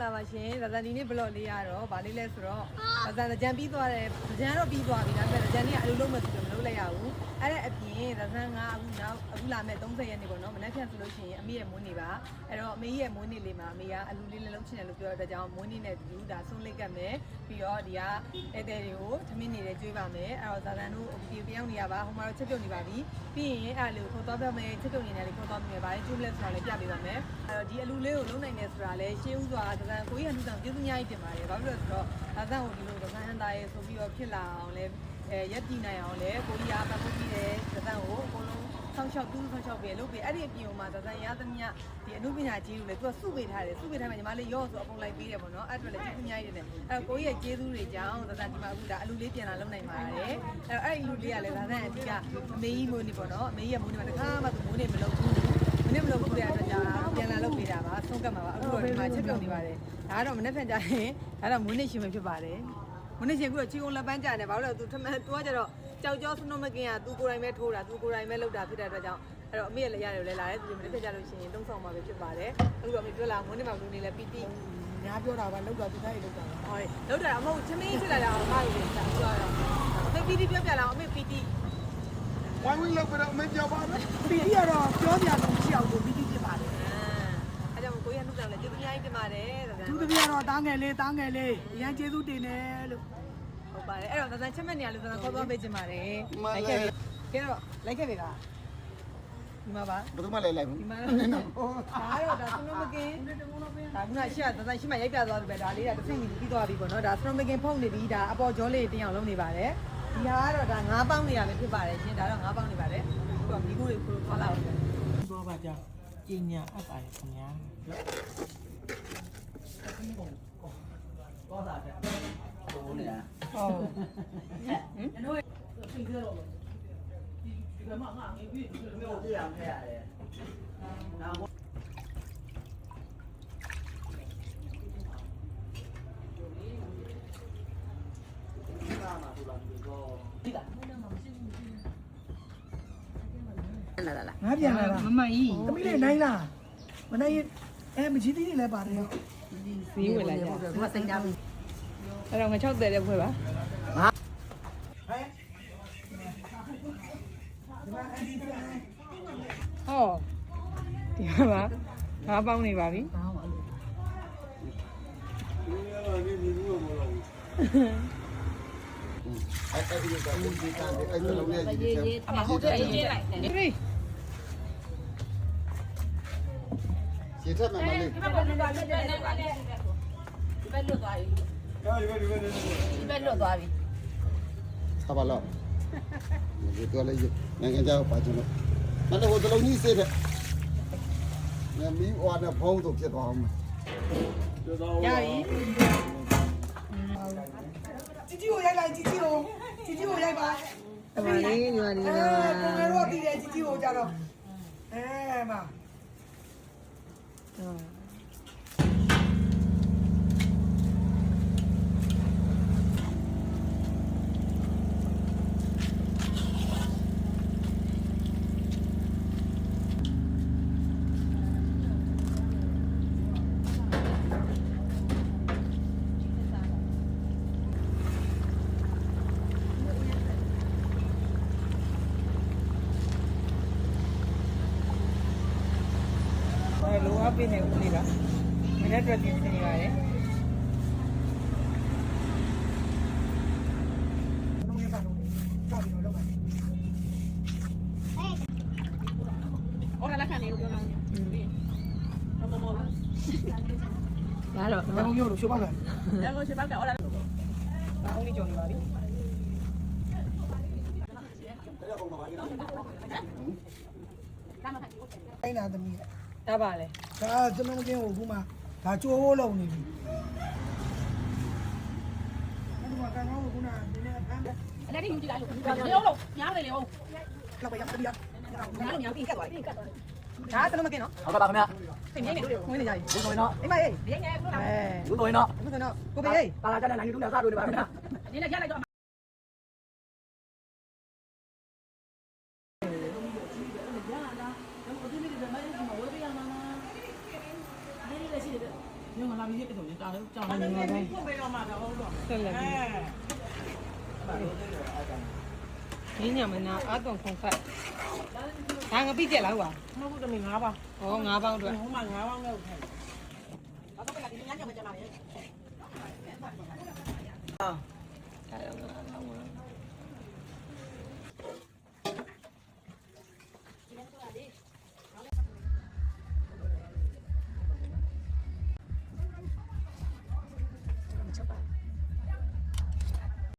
လာပါရှင်ဒါဇန်ဒီနေ့ဘလော့လေးရတော့ဗာလေးလဲဆိုတော့ဒါဇန်ကြံပြီးသွားတယ်ကြံတော့ပြီးသွားပြီဒါပေမဲ့ကြံကြီးကအလိုလုံးမသိလို့မလုပ်လိုက်ရဘူးအဲ့ဒါအပြင်ဒါဇန်ကအခုလာမဲ့30ရက်နေ့ပေါ့နော်မနေ့ဖြန်ဆိုလို့ရှိရင်အမေရဲ့မွေးနေ့ပါအဲ့တော့အမေရဲ့မွေးနေ့လေးမှာအမေကအလူလေးလည်းလုံးချင်တယ်လို့ပြောတဲ့ကြောင့်မွေးနေ့နဲ့တူဒါဆုံးလိတ်ကတ်မယ်ပြီးတော့ဒီကဧည့်သည်တွေကိုထမင်းနေတယ်ကျွေးပါမယ်အဲ့တော့ဒါဇန်တို့ဒီပြောင်းနေရပါဟိုမှာတော့ချက်ပြုတ်နေပါပြီပြီးရင်အဲ့လိုခေါ်သွားပြမယ်ချက်ပြုတ်နေတယ်လေခေါ်သွားမယ်ဗာလေကျွေးလက်ဆိုတာလည်းပြပေးပါမယ်အဲ့တော့ဒီအလူလေးကိုလုံးနိုင်တယ်ဆိုတာလည်းရှေးဥစွာဒါဇန်ကိုကြီးဟန်တူတောင်ကျေးဇူးများကြီးတင်ပါတယ်ဘာဖြစ်လို့လဲဆိုတော့ဒါဇန်ကိုဒီလိုဒါဇန်ဟန်တာရဲ့ဆိုပြီးတော့ဖြစ်လာအောင်လဲရက်တည်နိုင်အောင်လဲကိုကြီးအားပတ်ဖို့ပြီးတယ်ဒါဇန်ကိုအကုန်လုံးဆောင်းလျှောက်ပဲလုပ်ပေးအဲ့ဒီအပြင်မှာဒါဇန်ရသမျှဒီအမှုပညာကြီးတွေလည်းသူကစုပေးထားတယ်စုပေးထားမှညီမလေးရော့ဆိုအကုန်လိုက်ပေးတယ်ပေါ့နော်အဲ့အတွက်လည်းကျေးဇူးများကြီးတင်တယ်အဲ့တော့ကိုကြီးရဲ့ကျေးဇူးတွေကြောင့်ဒါဇန်ဒီမှာအခုဒါအလူလေးပြန်လာလုပ်နိုင်ပါတယ်အဲ့ဒီအလူလေးကလည်းဒါဇန်အကြီးကအမေကြီးမိုးနေပေါ့နော်အမေကြီးရဲ့မိုးနေမှာတခါမှသူမိုးနေမလုပ်ဘူးမနေ့မလို့ခုရတဲ့ကြာပြန်လာလုပ်ပေးတာပါဆုံးကတ်မှာပါအခုတော့ဒီမှာချက်ပြုတ်နေပါတယ်ဒါကတော့မနေ့ဖန်ကြရင်ဒါတော့မွေးနေ့ရှင်ပဲဖြစ်ပါတယ်မွေးနေ့ရှင်အခုတော့ချီကုန်းလက်ပန်းကြတယ်ဘာလို့လဲသူထမန်သူကကြတော့ကြောက်ကြောစနုံမကင်ကသူကိုယ်တိုင်ပဲထိုးတာသူကိုယ်တိုင်ပဲလုပ်တာဖြစ်တဲ့အတွက်ကြောင့်အဲ့တော့အမေလည်းရတယ်လဲလာတယ်သူမနေ့ဖန်ကြလို့ရှိရင်တုံးဆောင်မှာပဲဖြစ်ပါတယ်အခုတော့အမေပြောလာမွေးနေ့မှာလူနေလဲပီတိညာပြောတာပါလောက်တာသူသားရေလောက်တာပါဟုတ်တယ်လောက်တာအမဟုတ်ချမင်းဖြစ်လာတာအမကြီးလေပြောတော့အမေပီတိပြောပြလာအောင်အမေပီတိဝိုင်းဝင်းလောက်ပြတော့အမေပြောပါမယ်ပီတိကတော့ပြောပြလို့မရှိအောင်ကိုပီတိဖြစ်ပါတယ်အဲကြောင့်ကိုရနှုတ်တယ်လည်းကျေးဇူးများကြီးတင်ပါတယ်သူတပည့်တော့တားငယ်လေးအရန်ကျေးဇူးတင်တယ်လို့ဟုတ်ပါတယ်အဲ့တော့ဒါဇန်ချက်မဲ့နေရလို့ဒါဇန်ခေါ်သွားပေးချင်ပါတယ်လိုက်ခဲ့ပြီကဲတော့လိုက်ခဲ့ပြီလားဒီမှာပါဘယ်သူမှလည်းလိုက်ဘူးဒီမှာတော့ဒါတော့စနုံမကင်ဒါကရှေ့ဒါဇန်ရှေ့မှာရိုက်ပြသွားပြီပဲဒါလေးကတစ်ဆင့်ပြီးသွားပြီပေါ့နော်ဒါစနုံမကင်ဖုန်နေပြီဒါအပေါ်ကျောလေးတင်အောင်လုပ်နေပါတယ်ဒီဟာကတော့ဒါ9ပေါင်းနေရပဲဖြစ်ပါတယ်ရှင်ဒါတော့9ပေါင်းနေပါတယ်ပြီးတော့မိခိုးတွေခိုးထားလိုက်အောင်ပြောပါကြောင်းကျင်ညာအပ်ပါတယ်ခင်ဗျာတော့တာတဲ့ဟိုနေတာဟုတ်တို့ဖိကြတော့ဒီကမှငါငေးပြီးဒီလိုမျိုးပြရမယ်ရတယ်နောက်ငါပြန်လာလားမမကြီးသမီးလေးနိုင်လားမနိုင်မကြီးသေးလေးလည်းပါတယ်ရောဈေးဝင်လာကြသူကစိတ်ကြပြီအဲ့တော့ငါ6တယ်တဲ့ဖွဲ့ပါဟဲ့ဟောဒီမှာ9ပေါင်းနေပါပြီအဲ့ဒီကဘူးဒီကန်အဲ့ဒီလုံးရဲ့ရေးအမဟုတ်တယ်ရေးလိုက်တယ်ဒီရေထက်မှမလေးဒီဘက်လွတ်သွားပြီဒီဘက်လွတ်သွားပြီဆပါတော့ဒီတော့လေးနိုင်ငံခြားပါချင်လို့မနေ့ကတလုံးကြီးစေးတဲ့မီးဝါနဲ့ဖုံးတော့ဖြစ်သွားအောင်ရပြီជីကိုရိုက်လိုက်ជីကိုရိုက်ပါအမလေးညီမလေးကိုငယ်တော့တည်တယ်ជីကိုကြတော့မလိုအပ်ပေးနေဦးလေးပါမနေ့အတွက်ပြင်ဆင်နေပါတယ်အော်လာခံနေလို့ပြောတော့လာတော့ဘယ်လိုမျိုးလို့ရှိပါ့လဲရကိုရှိပါ့ကအော်လာအောင်းလေးကြော်နေပါပြီအိုင်နာသမီးဒါပါလေဒါကျွန်တော်မကင်းကိုခုမှဒါကြိုးဖို့လုပ်နေပြီအဲ့ဒီမှာကန်ကောင်းကိုခုနကဒီနေ့ဖမ်းတယ်အဲ့ဒါယူကြည့်လိုက်လို့ညားတယ်လေဟုတ်လောက်ပါရပြရညားလို့ညားပြီးကတ်သွားပြီဒါကျွန်တော်မကင်းနော်ဟုတ်ပါခင်ဗျာသိနေတယ်ဝင်နေကြပြီဘူးဆိုရင်တော့အိမ်မရေးရင်းနေဘူးလားဘူးဆိုရင်တော့ဘူးဆိုတော့ကိုပေးရေးပါလာကြတဲ့နိုင်တူးနဲ့စားလို့နေပါခင်ဗျာဒီနေ့ရလိုက်တော့ Nhưng mà làm gì cái thủ nhân ta đấy, cho nó nhiều thôi. Không phải lo mà đâu đâu. ဆက်လက်ပြီး ဒီညမနာအတုံခုံဖိုက်ဒါငါပြီးကြက်လားကွာ Nó cũng cho mình ngáp à? ဟောငါးပေါင်းအတွက် Không mà ngáp không đâu. Ờ. ဒါတော့ငါ